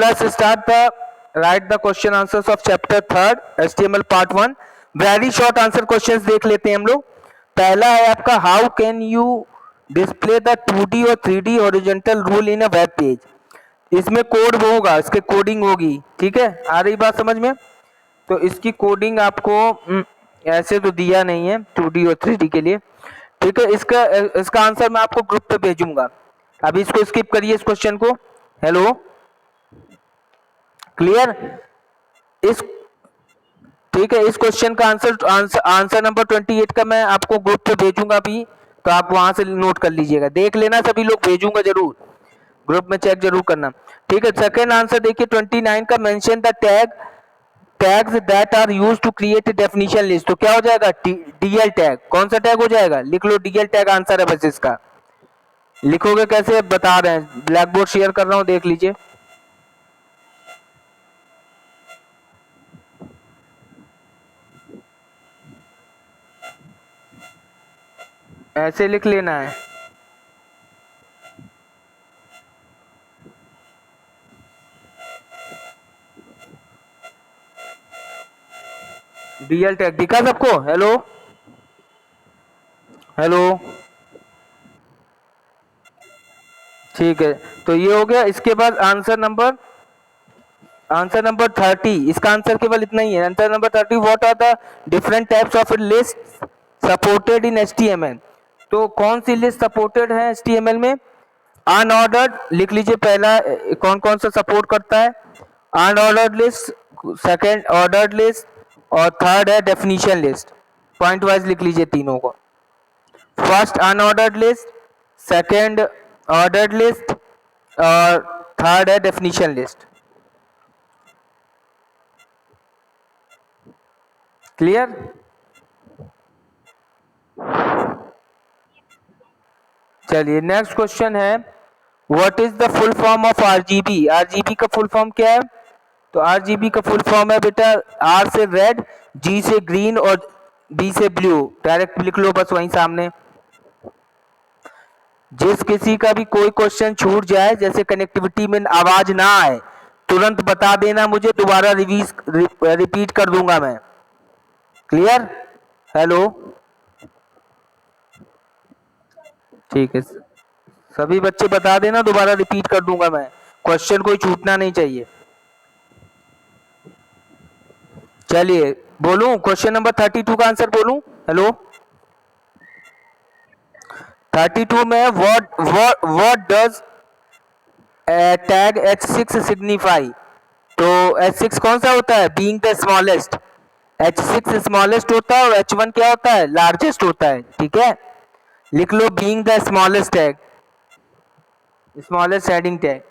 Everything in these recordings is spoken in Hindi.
let's start the write the question answers of chapter 3 HTML part 1. Very short answer questions देख लेते हैं हम लोग. पहला है आपका how can you display the 2D और 3D horizontal rule in a web page. इसमें कोड वो होगा, इसके कोडिंग होगी. ठीक है, आ रही बात समझ में. तो इसकी कोडिंग आपको ऐसे तो दिया नहीं है 2D और 3D के लिए. ठीक है, इसका आंसर मैं आपको ग्रुप पे भेजूंगा. अभी इसको स्किप करिए इस क्वेश्चन को. Hello, clear. इस ठीक है, इस क्वेश्चन का आंसर नंबर 28 का मैं आपको ग्रुप पे भेजूंगा अभी, तो आप वहां से नोट कर लीजिएगा. देख लेना, सभी लोग भेजूंगा जरूर, ग्रुप में चेक जरूर करना. ठीक है, सेकंड आंसर देखिए 29 का. Mention the tags that are used to create definition list. तो क्या हो जाएगा, डीएल टैग. कौन सा टैग हो जाएगा, लिख लो डीएल टैग आंसर है. बस इसका लिखोगे कैसे बता रहे हैं, ब्लैक बोर्ड शेयर कर रहा हूं, देख लीजिए. ऐसे लिख लेना है. डीएल टैग दिखा सबको. हेलो हेलो, ठीक है. तो ये हो गया. इसके बाद आंसर नंबर 30. इसका आंसर केवल इतना ही है. Answer number 30, what are the different types of list supported in HTML. तो कौन सी लिस्ट सपोर्टेड है HTML में. अनऑर्डर्ड लिख लीजिए. पहला कौन कौन सा सपोर्ट करता है, unordered list, second ordered list, और थर्ड है डेफिनेशन लिस्ट. पॉइंट वाइज लिख लीजिए तीनों को. First unordered list, second ordered list, और थर्ड है डेफिनेशन लिस्ट. क्लियर. चलिए नेक्स्ट क्वेश्चन है, what is the full form of RGB. RGB का फुल फॉर्म क्या है. तो आरजीबी का फुल फॉर्म है बेटा, आर से रेड, जी से ग्रीन और बी से ब्लू. डायरेक्ट लिख लो बस वहीं सामने. जिस किसी का भी कोई क्वेश्चन छूट जाए, जैसे कनेक्टिविटी में आवाज ना आए, तुरंत बता देना मुझे, दोबारा रिपीट कर दूंगा मैं. क्लियर. हेलो, ठीक है, सभी बच्चे बता देना, दोबारा रिपीट कर दूंगा मैं. क्वेश्चन कोई छूटना नहीं चाहिए. चलिए बोलूं, क्वेश्चन नंबर 32 का आंसर बोलूं. हेलो, 32 में what does tag H6 signify. तो H6 कौन सा होता है, being the smallest. H6 smallest होता है और H1 क्या होता है, लार्जेस्ट होता है. ठीक है, लिख लो being the smallest tag, smallest heading tag.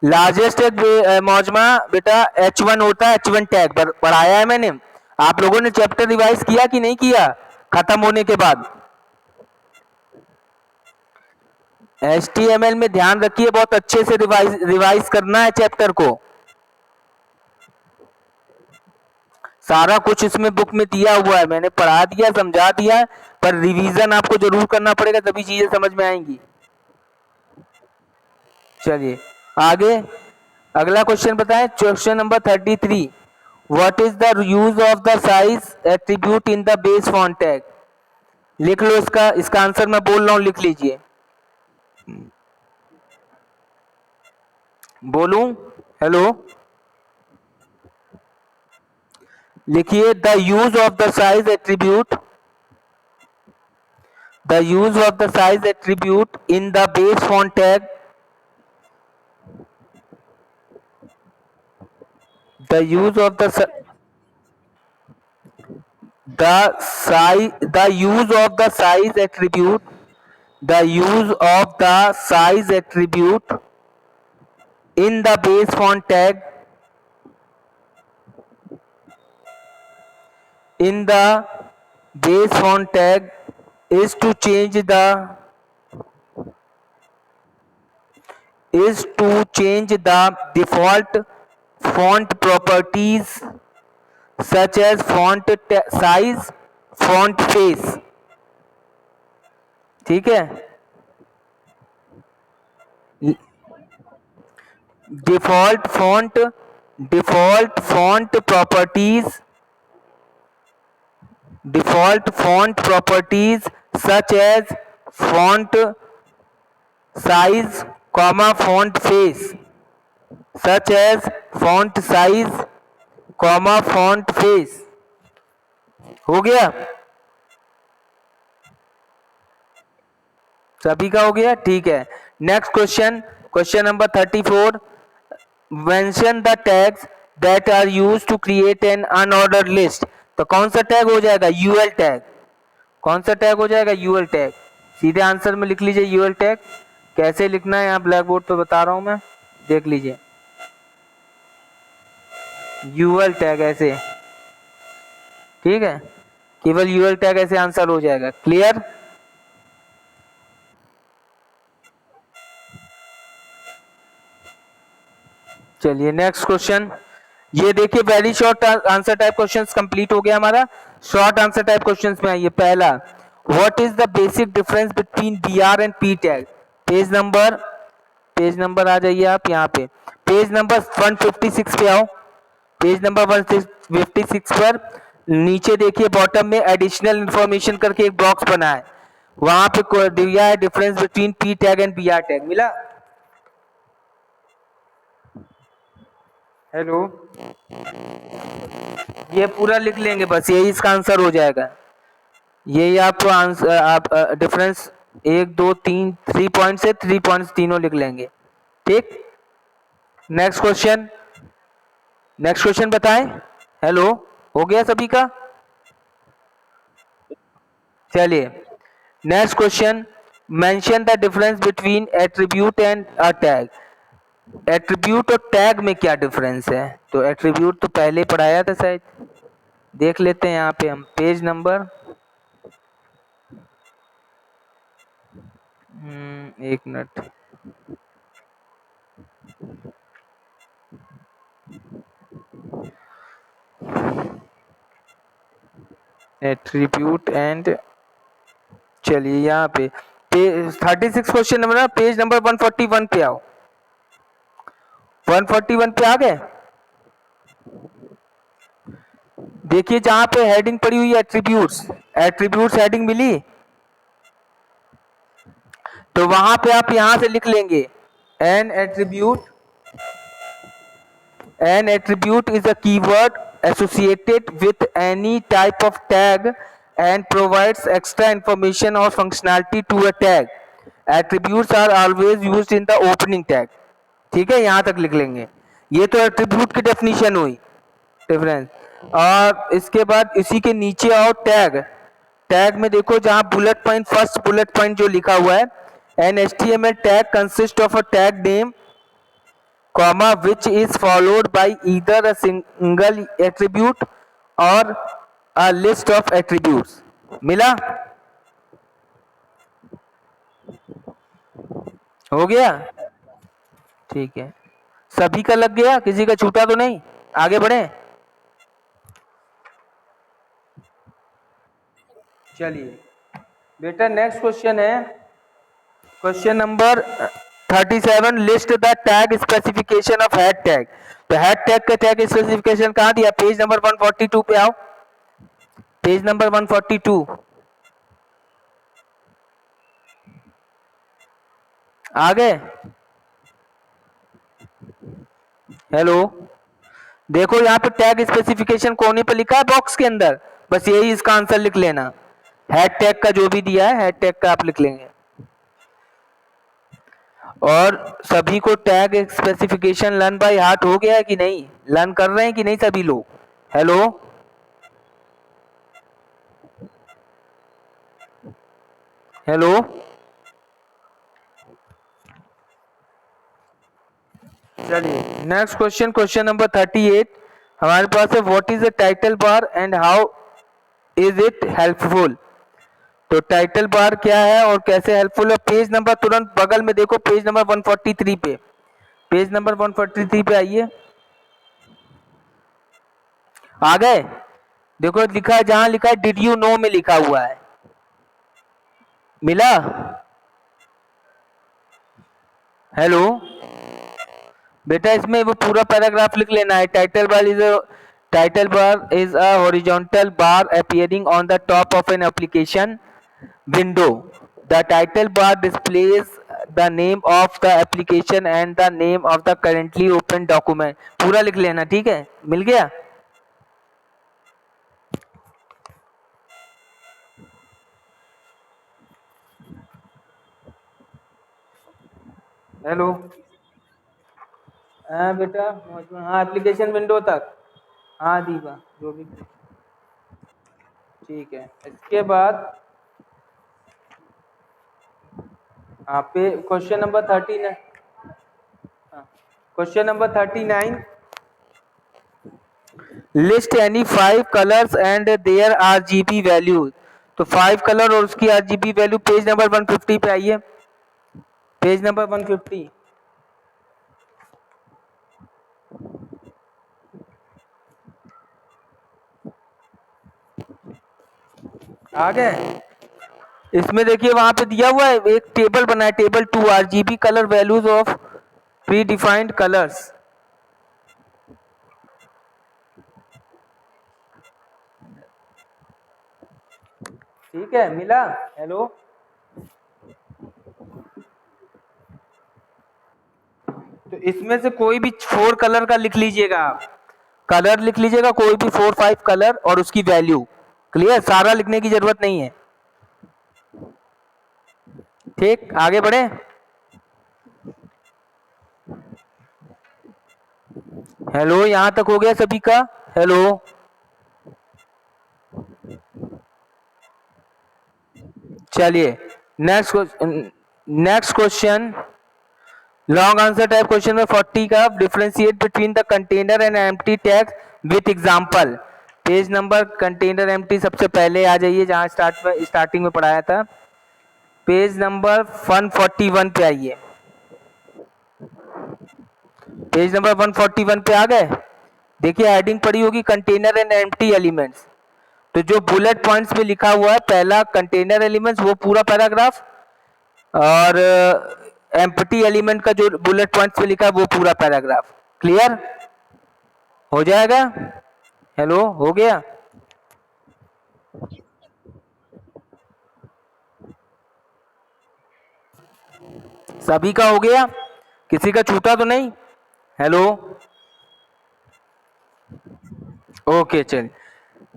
Largest tag मौजमा बेटा H1 होता है. H1 टैग पढ़ाया है मैंने. आप लोगों ने चैप्टर रिवाइज किया कि नहीं किया खत्म होने के बाद. HTML में ध्यान रखिए, बहुत अच्छे से रिवाइज करना है चैप्टर को. सारा कुछ इसमें बुक में दिया हुआ है, मैंने पढ़ा दिया, समझा दिया, पर रिवीजन आपको जरूर करना पड़ेगा, तभी चीजें समझ में आएंगी. चलिए आगे अगला क्वेश्चन बताएं. Question number 33, what is the use of the size attribute in the base font tag. लिख लो इसका आंसर मैं बोल रहा हूं, लिख लीजिए. बोलूं. हेलो, लिखिए the use of the size attribute, the use of the size attribute in the base font tag, the use of the use of the size attribute, the use of the size attribute in the base font tag, in the base font tag is to change the default font properties such as font size, font face. ठीक है, default font properties, such as font size, font face, such as font size, font face. हो गया, सभी का हो गया, ठीक है। Next question number 34, mention the tags that are used to create an unordered list. तो कौन सा टैग हो जाएगा, यूएल टैग। कौन सा टैग हो जाएगा, यूएल टैग। सीधे आंसर में लिख लीजिए यूएल टैग। कैसे लिखना है यहाँ ब्लैक बोर्ड पे बता रहा हूं मैं, देख लीजिए। यूएल टैग ऐसे, ठीक है, केवल यूएल टैग ऐसे आंसर हो जाएगा। क्लियर। चलिए नेक्स्ट क्वेश्चन, ये देखिए very short answer type questions complete हो गया हमारा। शॉर्ट आंसर टाइप क्वेश्चंस में आइए। पहला, what is the basic difference between BR and P tag. Page number आ जाइए आप यहाँ पे, पेज नंबर 156 पे आओ। पेज नंबर 156 पर नीचे देखिए बॉटम में एडिशनल इंफॉर्मेशन करके एक बॉक्स बना है, वहां पे दिया है difference between P tag and BR tag. मिला? हेलो, ये पूरा लिख लेंगे बस, यही इसका आंसर हो जाएगा। यही आपको आंसर, आप डिफरेंस 1 2 3 3 पॉइंट से 3 पॉइंट्स तीनों लिख लेंगे। ठीक, नेक्स्ट क्वेश्चन बताएं। हेलो, हो गया सभी का? चलिए next question, mention the difference between attribute and a tag. Attribute और टैग में क्या डिफरेंस है? तो एट्रीब्यूट तो पहले पढ़ाया था शायद, देख लेते हैं यहाँ पे हम। पेज नंबर एक मिनट, एट्रीब्यूट एंड, चलिए यहाँ पे 36 क्वेश्चन नंबर, पेज नंबर 141 पे आओ। 141 पे आ गए? देखिए जहां पे हेडिंग पड़ी हुई है एट्रीब्यूट्स हेडिंग मिली, तो वहां पे आप यहां से लिख लेंगे N attribute is a keyword associated with any type of tag and provides extra information or functionality to a tag. Attributes are always used in the opening tag. ठीक है, यहां तक लिख लेंगे। ये तो एट्रीब्यूट की डेफिनेशन हुई, डिफरेंस। और इसके बाद इसी के नीचे आओ टैग में देखो जहां bullet point, first bullet point जो लिखा हुआ है, an HTML tag consist of a tag name comma which is followed by either a single attribute or a list of attributes. मिला? हो गया? ठीक है, सभी का लग गया, किसी का छूटा तो नहीं? आगे बढ़े। चलिए बेटा नेक्स्ट क्वेश्चन है, question number 37, list the tag specification of head tag. तो हेड टैग का टैग स्पेसिफिकेशन कहां दिया? पेज नंबर 142 पे आओ। पेज नंबर 142 आ गए? हेलो, देखो यहाँ पे टैग स्पेसिफिकेशन कोने पे लिखा है बॉक्स के अंदर, बस यही इसका आंसर लिख लेना। हेड टैग का जो भी दिया है हेड टैग का आप लिख लेंगे। और सभी को tag specification learn by heart हो गया है कि नहीं? लर्न कर रहे हैं कि नहीं सभी लोग? हेलो, हेलो, चलिए नेक्स्ट क्वेश्चन नंबर 38 हमारे पास है, what is the title bar and how is it helpful. तो टाइटल बार क्या है और कैसे हेल्पफुल है? पेज नंबर तुरंत बगल में देखो, पेज नंबर 143 पे, पेज नंबर 143 पे आइए। आ गए? देखो लिखा है, जहां लिखा है डिड यू नो में लिखा हुआ है, मिला? हेलो बेटा, इसमें वो पूरा पैराग्राफ लिख लेना है। Title bar is a horizontal bar appearing on the top of an application window. The title bar displays the name of the application and the name of the currently open document. पूरा लिख लेना, ठीक है? मिल गया? हेलो हाँ बेटा, हाँ एप्लीकेशन विंडो तक, हाँ दीपा जो भी, ठीक है। इसके बाद हाँ पे question number 39, question number 39, list any 5 colours and their RGB value. तो 5 कलर और उसकी आरजीबी वैल्यू, पेज नंबर 150 पे आइए, पेज नंबर 150। आ गए? इसमें देखिए वहां पे दिया हुआ है, एक टेबल बना है, table 2 RGB colour values of pre defined colours. ठीक है, मिला? हेलो तो इसमें से कोई भी 4 कलर का लिख लीजिएगा आप, कलर लिख लीजिएगा कोई भी 4-5 कलर और उसकी वैल्यू। क्लियर? सारा लिखने की जरूरत नहीं है। ठीक, आगे बढ़े। हेलो, यहां तक हो गया सभी का? हेलो चलिए next question, long answer type question में 40 का, differentiate between the container and empty tag with example. Page number container empty सबसे पहले आ जाइए, जहां स्टार्टिंग में पढ़ाया था। पेज नंबर 141 पे आइए, पेज नंबर 141 पे आ गए? देखिए हेडिंग पड़ी होगी कंटेनर एंड एम्प्टी एलिमेंट्स। तो जो बुलेट पॉइंट्स में लिखा हुआ है, पहला कंटेनर एलिमेंट्स वो पूरा पैराग्राफ, और एम्प्टी एलिमेंट का जो बुलेट पॉइंट्स में लिखा है वो पूरा पैराग्राफ। क्लियर हो जाएगा? हेलो हो गया? सभी का हो गया? किसी का छूटा तो नहीं? हेलो ओके चल।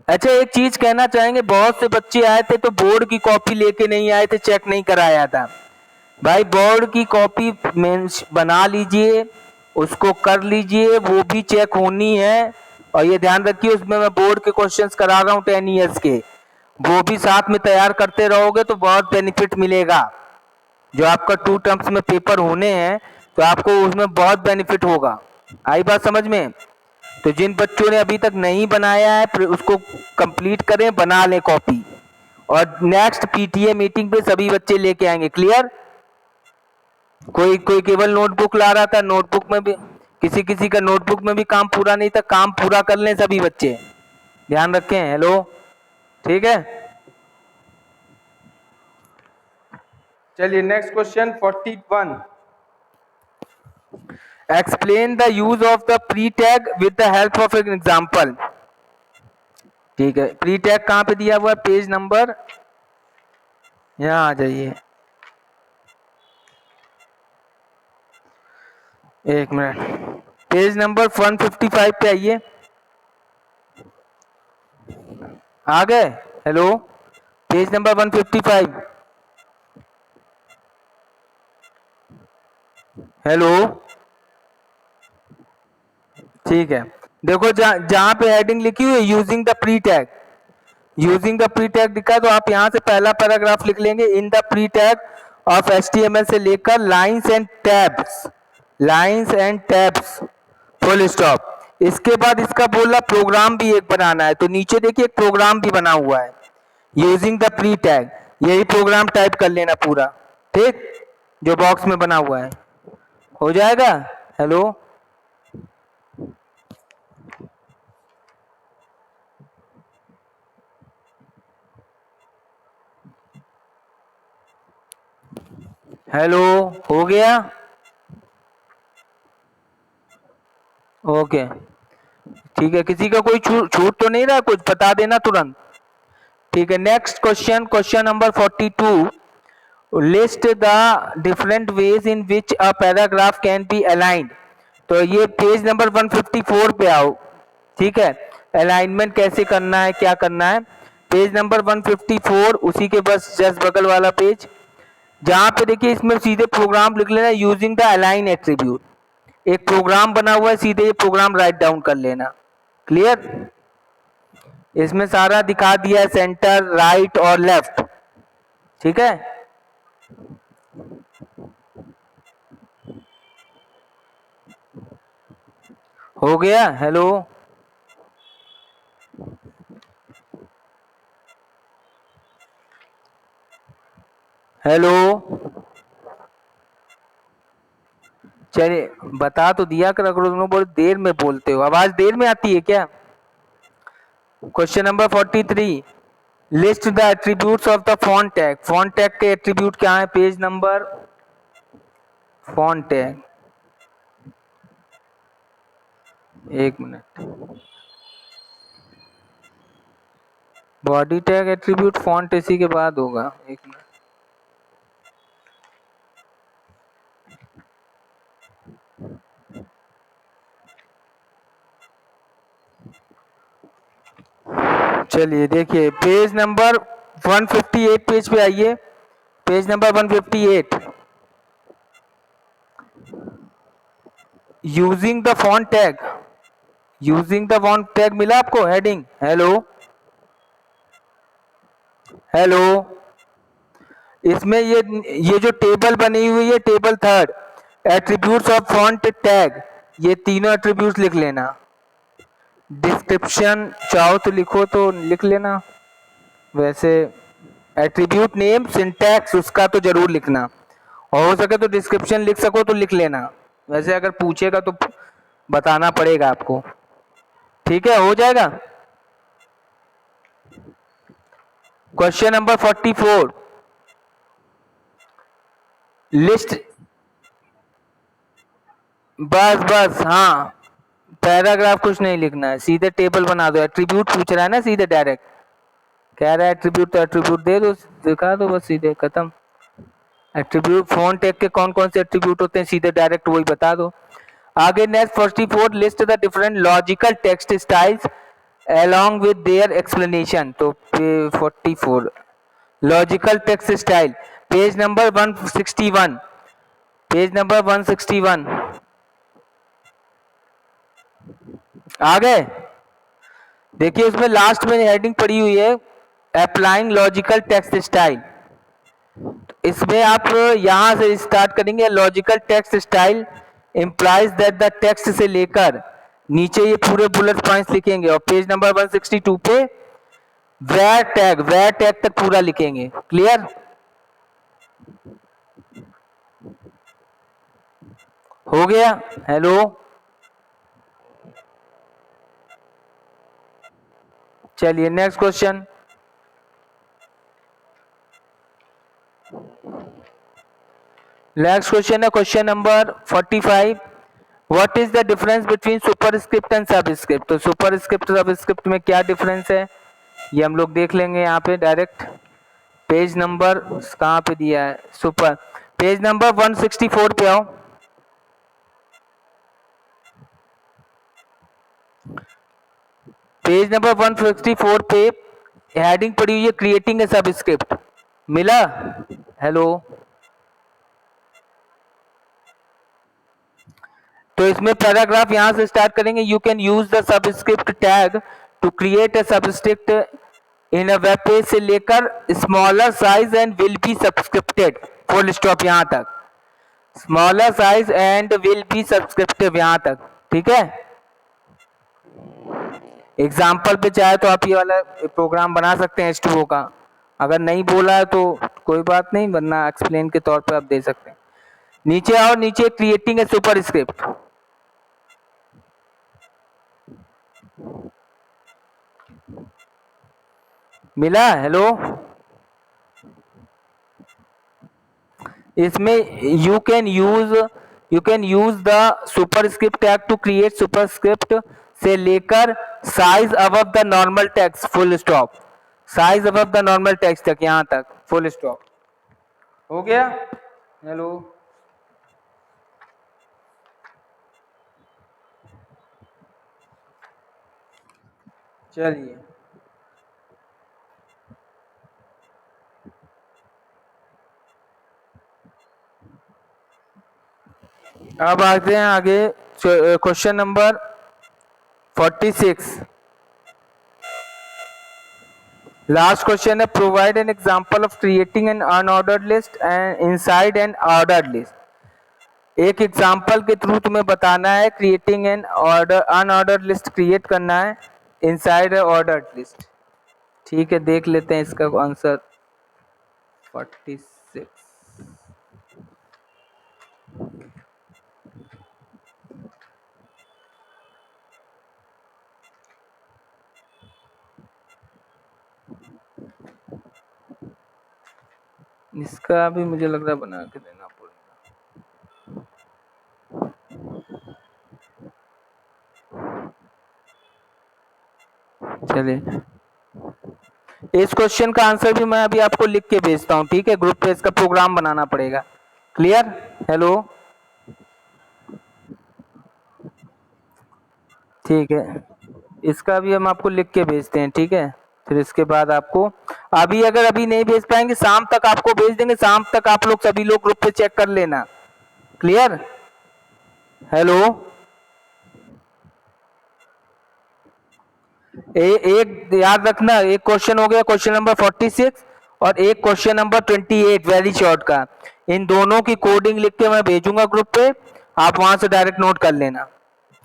अच्छा एक चीज कहना चाहेंगे, बहुत से बच्चे आए थे तो बोर्ड की कॉपी लेके नहीं आए थे, चेक नहीं कराया था। भाई बोर्ड की कॉपी मीन्स बना लीजिए, उसको कर लीजिए, वो भी चेक होनी है। और ये ध्यान रखिए उसमें मैं बोर्ड के क्वेश्चंस करा रहा हूँ 10 ईयर्स के, वो भी साथ में तैयार करते रहोगे तो बहुत बेनिफिट मिलेगा। जो आपका 2 टर्म्स में पेपर होने हैं तो आपको उसमें बहुत बेनिफिट होगा। आई बात समझ में? तो जिन बच्चों ने अभी तक नहीं बनाया है उसको कंप्लीट करें, बना लें कॉपी, और नेक्स्ट पीटीए मीटिंग पे सभी बच्चे लेके आएंगे। क्लियर? कोई कोई केवल नोटबुक ला रहा था, नोटबुक में भी किसी किसी का नोटबुक में भी काम पूरा नहीं था, काम पूरा कर लें सभी बच्चे, ध्यान रखें। हेलो ठीक है, चलिए next question 41, explain the use of the pre tag with the help of an example. ठीक है, प्री टैग कहां पे दिया हुआ है? पेज नंबर, यहां आ जाइए, एक मिनट, पेज नंबर 155 पे आइए। आ गए? Hello page number 155। हेलो ठीक है, देखो जहां पे हेडिंग लिखी हुई है using the pre tag, using the pre tag दिखा है, तो आप यहां से पहला पैराग्राफ लिख लेंगे, in the pre tag of HTML से लेकर lines and tabs, lines and tabs full stop. इसके बाद इसका बोला प्रोग्राम भी एक बनाना है, तो नीचे देखिए एक प्रोग्राम भी बना हुआ है यूजिंग द प्री टैग, यही प्रोग्राम टाइप कर लेना पूरा, ठीक, जो बॉक्स में बना हुआ है। हो जाएगा? हेलो हेलो, हो गया? ओके, ठीक है। किसी का कोई छूट तो नहीं रहा? कुछ बता देना तुरंत। ठीक है, next question, question number 42, list the different ways in which a paragraph can be aligned. तो ये पेज नंबर 154 पे आओ। ठीक है, अलाइनमेंट कैसे करना है, क्या करना है, पेज नंबर 154, उसी के बस जस्ट बगल वाला पेज, जहां पे देखिए इसमें सीधे प्रोग्राम लिख लेना, यूजिंग द अलाइन एट्रीब्यूट। एक प्रोग्राम बना हुआ है, सीधे ये प्रोग्राम राइट डाउन कर लेना। क्लियर? इसमें सारा दिखा दिया है, सेंटर, राइट और लेफ्ट। ठीक है, हो गया? हेलो, हेलो, चलिए बता तो दिया कर, अगर तुम बहुत देर में बोलते हो, आवाज देर में आती है क्या? Question number 43, list the attributes of the font tag. Font tag के एट्रीब्यूट क्या है? पेज नंबर, फॉन्ट टैग, एक minute, body tag attribute, font इसी के बाद होगा, एक मिनट। चलिए देखिए, पेज नंबर 158 पेज पे आइए, page number 158, using the font tag, using the font tag मिला आपको हेडिंग? हेलो, हेलो, इसमें ये जो टेबल बनी हुई है, table third, attributes of font tag, ये तीनों एट्रीब्यूट्स लिख लेना। डिस्क्रिप्शन चाहो तो लिखो तो लिख लेना, वैसे एट्रीब्यूट नेम, सिंटैक्स उसका तो जरूर लिखना, और हो सके तो डिस्क्रिप्शन लिख सको तो लिख लेना, वैसे अगर पूछेगा तो बताना पड़ेगा आपको। ठीक है, हो जाएगा। क्वेश्चन नंबर 44, लिस्ट, बस बस, हाँ, पैराग्राफ कुछ नहीं लिखना है, सीधे टेबल बना दो। एट्रीब्यूट पूछ रहा है ना सीधे डायरेक्ट, कह रहा है एट्रीब्यूट तो एट्रीब्यूट दे दो, दिखा दो, बस सीधे खत्म। एट्रीब्यूट फॉन्ट टैग के कौन कौन से एट्रीब्यूट होते हैं, सीधे डायरेक्ट वही बता दो। आगे next 44, list the different logical text styles along with their explanation। तो 44, logical text style, page number 161, page number 161, आ गए? देखिए उसमें लास्ट में हेडिंग पड़ी हुई है, अप्लाइंग लॉजिकल टेक्स्ट स्टाइल। इसमें आप यहां से स्टार्ट करेंगे, logical text style implies that the text से लेकर नीचे ये पूरे बुलेट पॉइंट्स लिखेंगे, और पेज नंबर 162 पे वेयर टैग तक पूरा लिखेंगे। क्लियर? हो गया? हेलो, चलिए नेक्स्ट क्वेश्चन, नेक्स्ट क्वेश्चन है question number 45, what is the difference between superscript and subscript. तो सुपरस्क्रिप्ट सबस्क्रिप्ट में क्या डिफरेंस है, ये हम लोग देख लेंगे यहाँ पे डायरेक्ट। पेज नंबर कहाँ पे दिया है, सुपर, पेज नंबर 164 पे आओ। पेज नंबर 164 पे हेडिंग पड़ी हुई है, क्रिएटिंग ए सबस्क्रिप्ट। मिला? हेलो, तो इसमें पैराग्राफ यहां से स्टार्ट करेंगे, you can use the subscript tag to create a subscript in a web page, से लेकर smaller size and will be subscripted, full stop यहां तक, smaller size and will be subscripted यहां तक। ठीक है, एग्जाम्पल पे चाहे तो आप ये वाला प्रोग्राम बना सकते हैं H2O का, अगर नहीं बोला है तो कोई बात नहीं, वरना एक्सप्लेन के तौर पे आप दे सकते हैं। नीचे आओ, नीचे क्रिएटिंग ए सुपर स्क्रिप्ट, मिला? हेलो, इसमें you can use the superscript tag to create superscript से लेकर size above the normal text full stop, size above the normal text तक, यहां तक फुल स्टॉप। हो गया? हेलो, चलिए अब आते हैं आगे। क्वेश्चन नंबर 46, लास्ट क्वेश्चन है। Provide an example of creating an unordered list and inside N ordered list. एक एग्जांपल के थ्रू तुम्हें बताना है creating an unordered list create करना है इनसाइड ऑर्डर्ड लिस्ट। ठीक है, देख लेते हैं इसका आंसर। 46, इसका भी मुझे लग रहा है बना के देना पड़ेगा। चलिए, इस क्वेश्चन का आंसर भी मैं अभी आपको लिख के भेजता हूँ, ठीक है? ग्रुप पे इसका प्रोग्राम बनाना पड़ेगा। क्लियर? हेलो, ठीक है, इसका भी हम आपको लिख के भेजते हैं, ठीक है? फिर इसके बाद आपको अभी नहीं भेज पाएंगे, शाम तक आपको भेज देंगे। शाम तक आप लोग सभी लोग ग्रुप पे चेक कर लेना। क्लियर? हेलो, एक याद रखना, एक क्वेश्चन हो गया क्वेश्चन नंबर 46 और एक क्वेश्चन नंबर 28 वेरी शॉर्ट का। इन दोनों की कोडिंग लिख के मैं भेजूंगा ग्रुप पे, आप वहां से डायरेक्ट नोट कर लेना।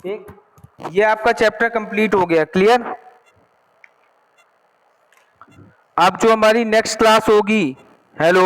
ठीक, ये आपका चैप्टर कंप्लीट हो गया। क्लियर? अब जो हमारी नेक्स्ट क्लास होगी, हेलो,